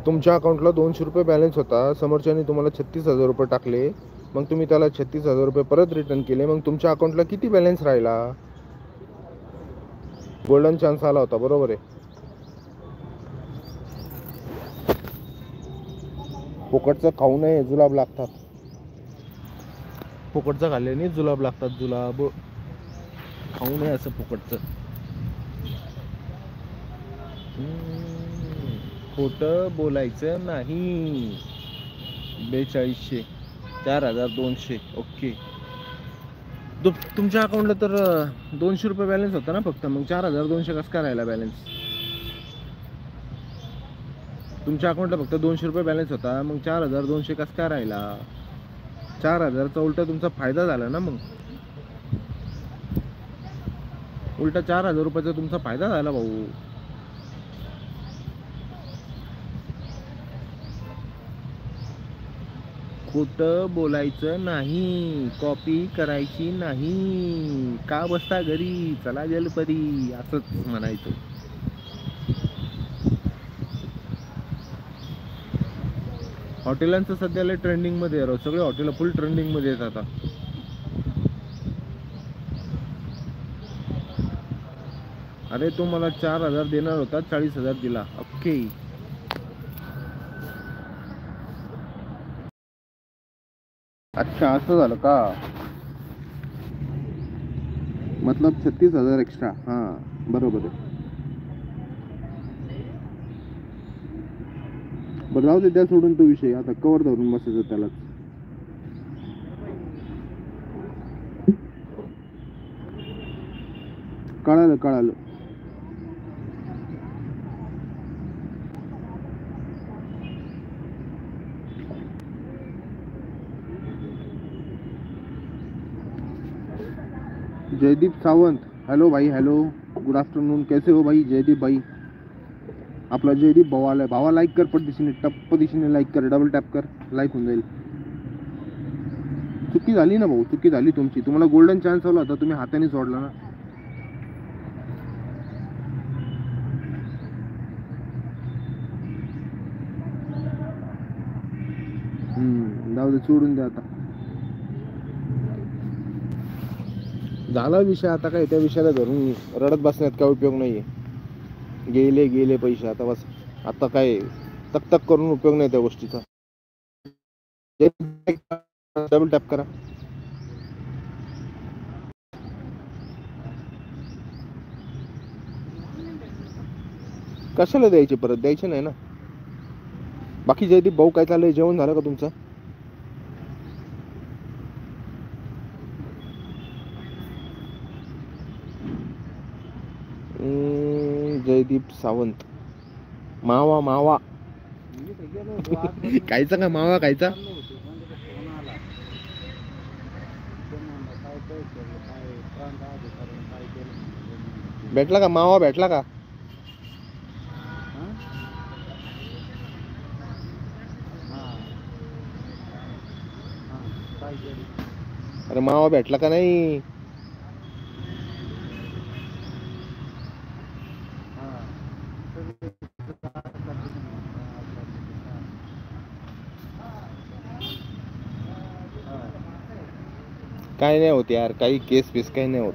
तुमच्या अकाउंटला 200 रुपये बॅलन्स होता, समोरच्याने तुम्हाला 36,000 रुपये टाकले, मग तुम्ही त्याला 36,000 रुपये परत रिटर्न केले, मग तुमच्या अकाउंटला किती बॅलन्स राहिला? गोल्डन चान्स आला होता, बरोबर आहे. फुकटचं खाऊ नये, जुलाब लागतात. फुकटचं खाल्ल्याने जुलाब लागतात, जुलाब. खाऊ नये असं फुकटचं. खोटं बोलायचं नाही. 4200, 4200. ओके. तुमच्या अकाउंटला तर 200 रुपये बॅलन्स होता ना फक्त, मग 4200 कसं काय राहिला बॅलन्स? तुमच्या अकाउंटला फक्त 200 रुपये बॅलन्स होता, मग 4200 कसं काय राहिला? 4000चा उलटा तुमचा फायदा झाला ना. मग उलटा 4000 रुपयाचा तुमचा फायदा झाला भाऊ. खोटं बोलायचं नाही, कॉपी करायची नाही. का बसता घरी, चला जलपरी, असंच म्हणायचं. हॉटेलांचं सध्याला ट्रेंडिंग मध्ये आहे, सगळे हॉटेल फुल ट्रेंडिंग मध्ये आहेत आता. अरे तो मला 4000 देणार होता, 40,000 दिला. ओके. अच्छा, असं झालं का? मतलब 36,000 एक्स्ट्रा. हां, बरोबर आहे. बरं, जाऊ दे, द्या सोडून तो विषय. आता कवर धरून बसायचं त्याला. कळालं कळालं. जयदीप सावंत, हेलो भाई, हेलो, गुड आफ्टरनून, कैसे हो भाई जयदीप भाई? आपला जयदीप भाऊ आलाय. भावा लाईक कर पद्धतीने, टप्प दिशेने लाईक कर, डबल टॅप कर, लाईक होऊन जाईल. चुकी झाली ना भाऊ, चुकी झाली तुमची. तुम्हाला गोल्डन चान्स आला होता, तुम्ही हाताने सोडला ना. जाऊ दे, सोडून द्या आता. झाला विषय, आता काय त्या विषयाला धरून रडत बसण्यात काय उपयोग नाहीये. गेले गेले पैसे, आता बस. आता काय तक तक करून उपयोग नाही त्या गोष्टीचा. डबल टॅप करा. कशाला द्यायचे, परत द्यायचे नाही ना. बाकी जयदीप भाऊ, काय चाललंय? जेवण झालं का तुमचं? जयदीप सावंत, मावा मावा खायचा का मावा खायचा? भेटला का मावा, भेटला का? अरे मावा भेटला का नाही? काही नाही होत यार, काही केस पीस काही नाही होत.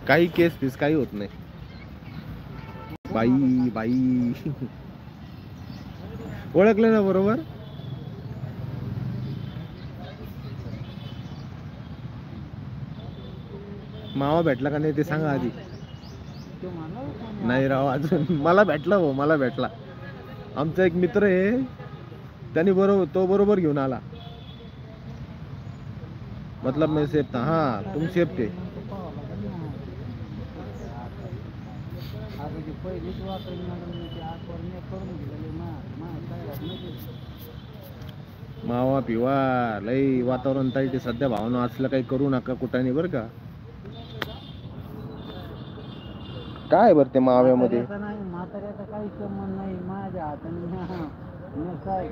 काही केस पीस काही होत नाही बाई बाई. ओळखलं ना बरोबर? मावा भेटला का नाही ते सांगा आधी. नाही राव, अजून मला भेटला भाऊ, मला भेटला. आमचा एक मित्र आहे, त्याने तो बरोबर घेऊन आला. मतलब मैं सेफ था. हाँ, तुम सेफ थे. मावा पिवा, लई वातावरण ताईट सध्या. भावना असलं काही करू नका कुठाने, बरं का? काय बरं ते माव्यामध्ये? म्हाताऱ्याचा काही संबंध नाही, माझ्या हाताने काय